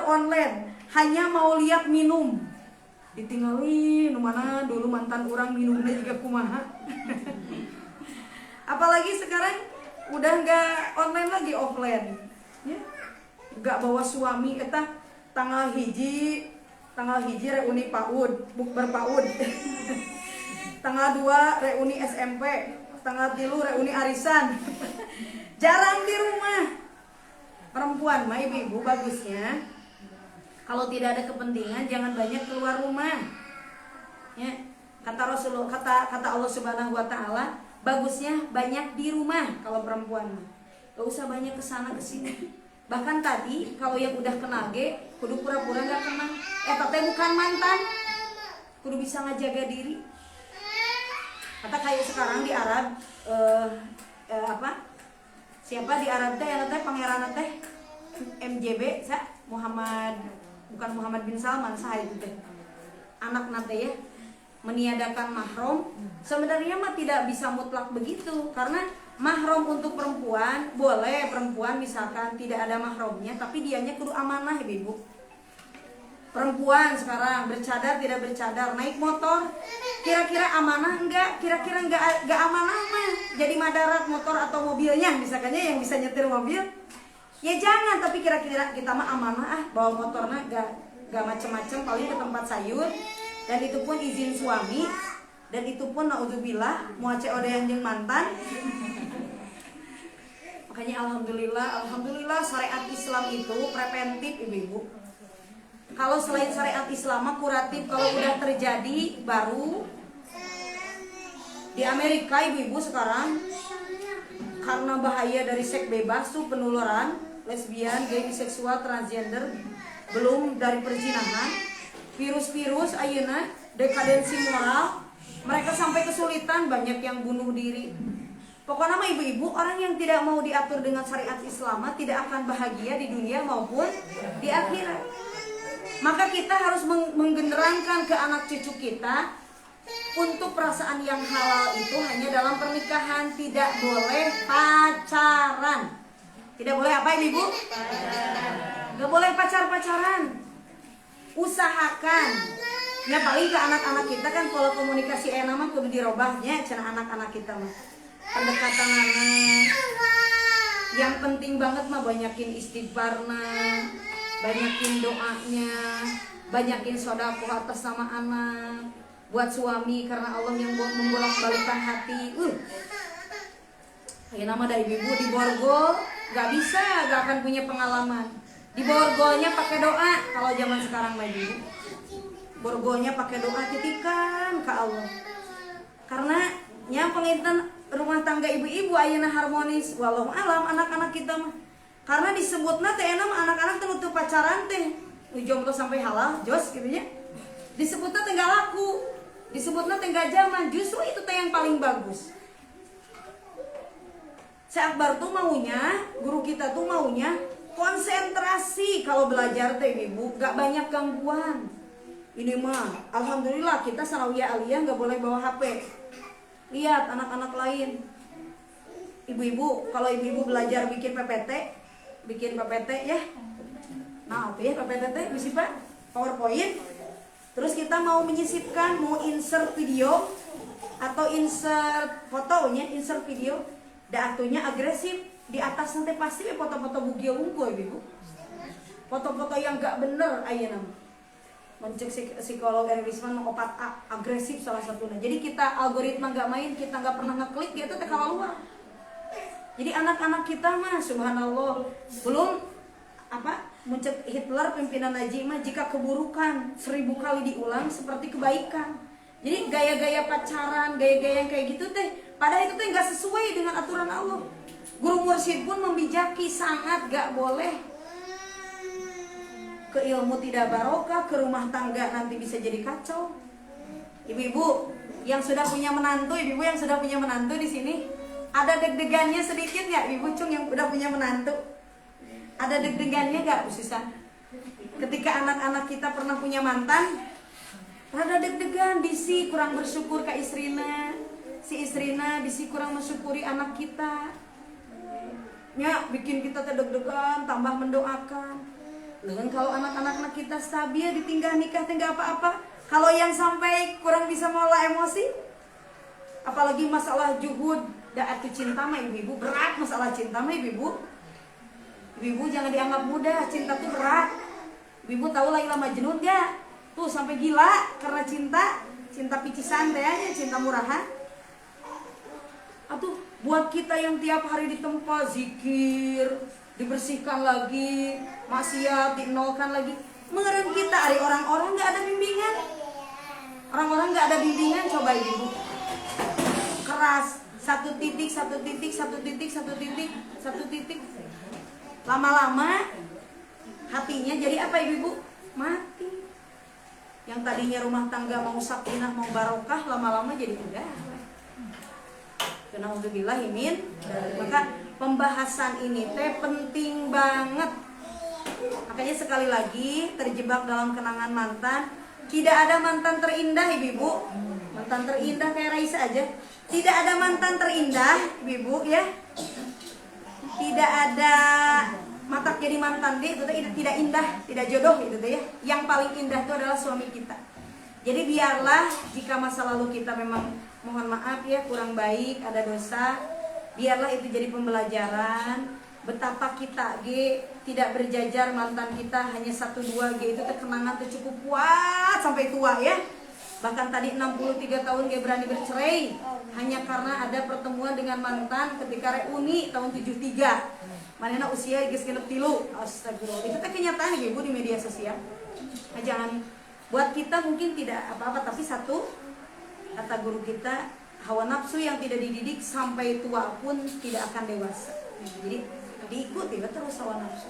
online, hanya mau lihat minum. Ditinggalin mana dulu mantan orang minumnya juga kumaha. Apalagi sekarang udah nggak online lagi, offline ya. Nggak bawa suami, eta tanggal hiji reuni PAUD, bukber PAUD. Tanggal 2 reuni SMP, tanggal 3 reuni arisan. Jarang di rumah. Perempuan mah ibu-ibu bagusnya kalau tidak ada kepentingan jangan banyak keluar rumah. Ya, kata Rasulullah, kata Allah Subhanahu wa taala, bagusnya banyak di rumah kalau perempuan. Gak usah banyak kesana kesini. Bahkan tadi kalau yang udah kenal kudu pura-pura gak kenal. Tapi bukan mantan. Kudu bisa ngajaga diri. Kata kayak sekarang di Arab siapa di Arab teh yang teh pangeran teh MJB bukan Muhammad bin Salman itu teh anak nate ya, meniadakan mahram. Sebenarnya mah tidak bisa mutlak begitu, karena mahram untuk perempuan boleh, perempuan misalkan tidak ada mahramnya tapi dianya kudu amanah ibu. Perempuan sekarang bercadar tidak bercadar, naik motor, kira-kira amanah enggak? Kira-kira enggak amanah mah jadi madarat motor atau mobilnya, misalkannya yang bisa nyetir mobil. Ya jangan, tapi kira-kira kita mah amanah bawa motornya gak macem-macem, paling ke tempat sayur, dan itu pun izin suami, dan itu pun naudzubillah moace odean jeung mantan. Makanya alhamdulillah syariat Islam itu preventif ibu-ibu. Kalau selain syariat Islam kuratif kalau udah terjadi baru di Amerika ibu-ibu sekarang karena bahaya dari seks bebas tuh penularan lesbian, gay, biseksual, transgender, belum dari perzinahan, virus-virus ayeuna dekadensi moral, mereka sampai kesulitan, banyak yang bunuh diri. Pokoknya mah ibu-ibu, orang yang tidak mau diatur dengan syariat Islam tidak akan bahagia di dunia maupun di akhirat. Maka kita harus menggenderangkan ke anak cucu kita untuk perasaan yang halal itu hanya dalam pernikahan, tidak boleh pacaran. Tidak boleh apa ibu? Gak boleh pacaran. Usahakan. Ya paling ke anak-anak kita kan pola komunikasi nama kudu dirobahnya cenah anak-anak kita mah. Pendekatan anak. Yang penting banget mah banyakin istighfarna, banyakin doanya, banyakin sedekah atas nama anak. Buat suami karena Allah yang membolak-balikkan hati. Kayak nama dari ibu di borgol gak bisa, gak akan punya pengalaman. Di borgolnya pakai doa. Kalau zaman sekarang mah ibu, borgolnya pakai doa titikan ke Allah. Karena yang pengintan rumah tangga ibu-ibu ayeuna harmonis. Walau alam anak-anak kita mah. Karena disebutna teh enam anak-anak teu pacaran teh. Jomblo sampai halal, jos gitu nya. Disebutna teh gak laku. Disebutnya tengah zaman, justru itu teh yang paling bagus. Syekh Akbar tuh maunya, guru kita tuh maunya konsentrasi kalau belajar teh ibu, gak banyak gangguan. Ini mah, alhamdulillah kita sanawiyah aliyah gak boleh bawa HP. Lihat anak-anak lain. Ibu-ibu, kalau ibu-ibu belajar bikin PPT ya. Nah, itu ya PPT bisa Pak, PowerPoint. Terus kita mau menyisipkan, mau insert video atau insert fotonya, insert video, datunya agresif. Di atas nanti pasti foto-foto bugil unggul ibu. Foto-foto yang gak bener ayeuna. Mencek psikolog Risman mengopat agresif salah satunya. Jadi kita algoritma gak main, kita gak pernah ngeklik gitu teh keluar. Jadi anak-anak kita mah subhanallah belum mencet Hitler pimpinan Nazi mah jika keburukan 1000 kali diulang seperti kebaikan. Jadi gaya-gaya pacaran, gaya-gaya yang kayak gitu teh padahal itu teh nggak sesuai dengan aturan Allah. Guru mursyid pun membijaki sangat gak boleh. Ke ilmu tidak barokah, ke rumah tangga nanti bisa jadi kacau. Ibu-ibu yang sudah punya menantu, ibu-ibu yang sudah punya menantu di sini ada deg-degannya sedikit ya, ibu cung yang udah punya menantu. Ada deg-degannya gak Susan? Ketika anak-anak kita pernah punya mantan, rada deg-degan, bisi kurang bersyukur ke istrina, si istrina bisi kurang mensyukuri anak kita. Ya, bikin kita deg-degan, tambah mendoakan. Dengan kalau anak-anak kita stabil ditinggal nikah teh gak apa-apa. Kalau yang sampai kurang bisa mengelola emosi, apalagi masalah juhud, atu cinta mah ibu-ibu berat, masalah cinta mah ibu-ibu. Ibu jangan dianggap mudah, cinta tuh berat. Ibu tahu Laila Majnun gak? Tuh sampai gila karena cinta picisan teh aja, cinta murahan. Atuh buat kita yang tiap hari ditempa zikir, dibersihkan lagi, maksiat dinolkan lagi. Mengeren kita hari orang-orang gak ada bimbingan. Orang-orang gak ada bimbingan, coba ibu. Keras, satu titik. Lama-lama hatinya jadi apa ibu? Mati. Yang tadinya rumah tangga mau sakinah, mau barokah, lama-lama jadi enggak. Alhamdulillah imin. Maka pembahasan ini teh penting banget. Makanya sekali lagi terjebak dalam kenangan mantan. Tidak ada mantan terindah ibu. Mantan terindah kayak Raisa aja. Tidak ada mantan terindah ibu ya. Tidak ada mata jadi mantan dia itu tidak indah, tidak jodoh itu ya. Yang paling indah itu adalah suami kita. Jadi biarlah jika masa lalu kita memang mohon maaf ya kurang baik, ada dosa, biarlah itu jadi pembelajaran betapa kita tidak berjajar mantan kita hanya 1-2 itu kenangan tuh cukup kuat sampai tua ya. Bahkan tadi 63 tahun berani bercerai hanya karena ada pertemuan dengan mantan ketika reuni tahun 73. Manehna usia geus genep 3. Astagfirullah. Itu teh kenyataan ibu di media sosial. Nah, jangan buat kita mungkin tidak apa-apa, tapi satu kata guru kita, hawa nafsu yang tidak dididik sampai tua pun tidak akan dewasa. Jadi diikuti terus hawa nafsu,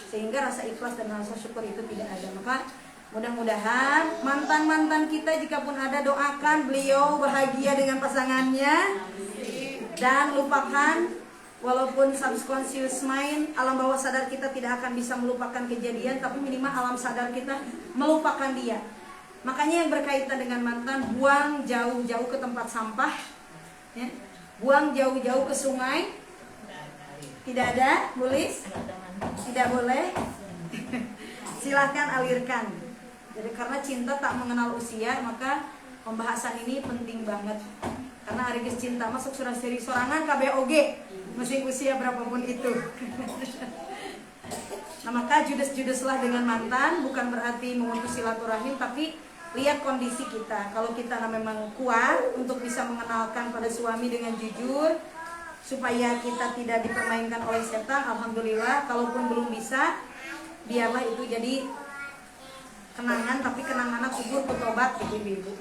sehingga rasa ikhlas dan rasa syukur itu tidak ada. Maka mudah-mudahan mantan-mantan kita, jika pun ada, doakan beliau bahagia dengan pasangannya, dan lupakan, walaupun subconscious mind, alam bawah sadar kita tidak akan bisa melupakan kejadian, tapi minimal alam sadar kita melupakan dia. Makanya yang berkaitan dengan mantan, buang jauh-jauh ke tempat sampah, ya. Buang jauh-jauh ke sungai. Tidak ada, tulis? Tidak boleh. Silahkan alirkan. Jadi karena cinta tak mengenal usia, maka pembahasan ini penting banget. Karena hari cinta masuk surah seri sorangan KBOG, mesin usia berapapun itu. Nah, maka judes-judeslah dengan mantan, bukan berarti memutus silaturahim, tapi lihat kondisi kita. Kalau kita memang kuat untuk bisa mengenalkan pada suami dengan jujur, supaya kita tidak dipermainkan oleh setan, alhamdulillah. Kalaupun belum bisa, biarlah itu jadi kenangan, tapi kenangan kubur bertobat gitu ibu.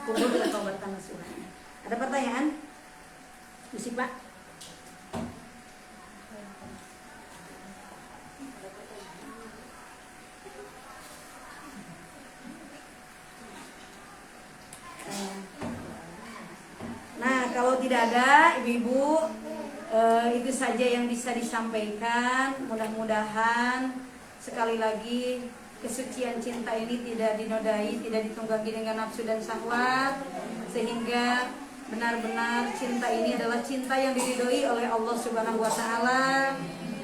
Kubur bertobat tanah sungai. Ada pertanyaan? Isi Pak. Nah, kalau tidak ada, ibu-ibu, itu saja yang bisa disampaikan. Mudah-mudahan sekali lagi kesucian cinta ini tidak dinodai, tidak ditunggangi dengan nafsu dan syahwat, sehingga benar-benar cinta ini adalah cinta yang diridhoi oleh Allah Subhanahu wa taala.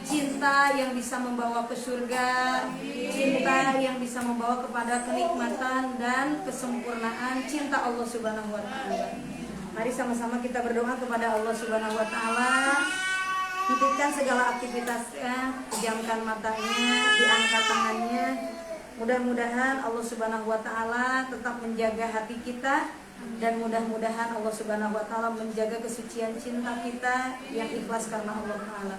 Cinta yang bisa membawa ke surga, cinta yang bisa membawa kepada kenikmatan dan kesempurnaan cinta Allah Subhanahu wa taala. Mari sama-sama kita berdoa kepada Allah Subhanahu wa taala. Hentikan segala aktivitasnya, pejamkan matanya, diangkat tangannya. Mudah-mudahan Allah Subhanahu wa taala tetap menjaga hati kita, dan mudah-mudahan Allah Subhanahu wa taala menjaga kesucian cinta kita yang ikhlas karena Allah taala.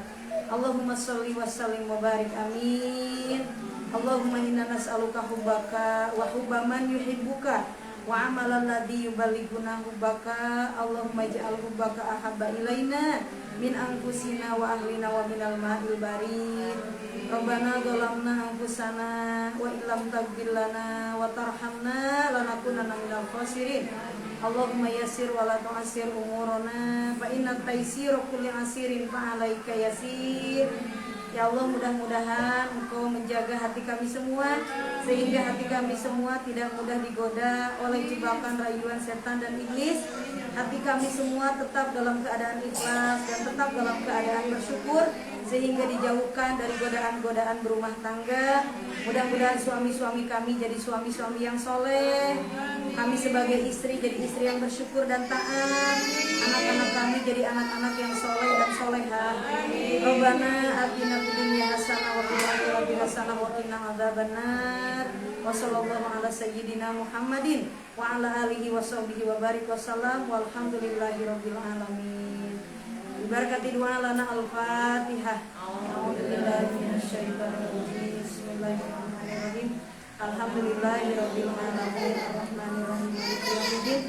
Allahumma sholli wa sallim wa barik, amin. Allahumma inna nas'aluka hubbaka wa hubba man yuhibbuka wa amalan ladzi yuballighuna hubbaka. Allahumma ij'al hubbaka ahabba ilaina min anfusina wa ahlina wa minal ma'il barid. Rabbana zalamna anfusana wa illam taghfir lana wa tarhamna lanakunanna minal khasirin. Allahumma yassir wa la tu'assir umurana fa inna taysira kulli asirin fa 'alaika yasir. Ya Allah, mudah-mudahan Engkau menjaga hati kami semua, sehingga hati kami semua tidak mudah digoda oleh jebakan rayuan setan dan iblis. Hati kami semua tetap dalam keadaan ikhlas dan tetap dalam keadaan bersyukur, sehingga dijauhkan dari godaan-godaan berumah tangga. Mudah-mudahan suami-suami kami jadi suami-suami yang soleh, kami sebagai istri jadi istri yang bersyukur dan taat, anak-anak kami jadi anak-anak yang soleh dan solehah. Rabbana atina fid dunya hasanah wa fil akhirati hasanah wa qina adzabannar. Wa sallallahu ala sayyidina Muhammadin wa ala alihi wa sahbihi wa barik wa salam walhamdulillahi rabbil alamin. Barakati doa lana al-Fatihah. A'udzubillahi minasyaitonir rajim. Bismillahirrahmanirrahim. Alhamdulillahirabbil alamin arrahmanir rahim maliki yaumiddin.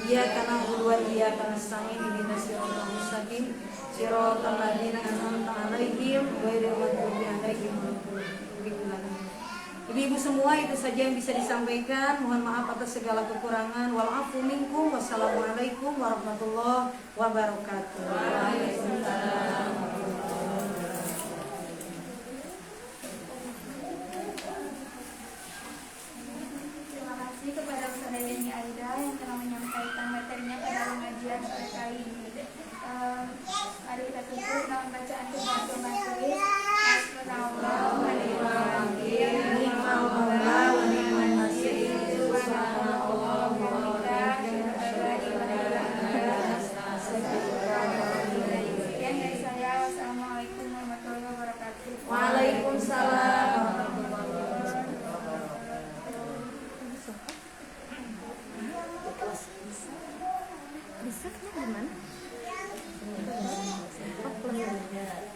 Iyyaka na'budu wa iyyaka nasta'in ihdinas siratal mustaqim siratal ladzina an'amta 'alaihim ghairil maghdubi 'alaihim waladdallin. Ibu-ibu semua, itu saja yang bisa disampaikan. Mohon maaf atas segala kekurangan. Wal afu minkum. Wassalamualaikum warahmatullahi wabarakatuh. Waalaikumsalam. Terima kasih kepada Ustazah Yeni Aida yang telah menyampaikan materinya pada pengajian sore kali ini.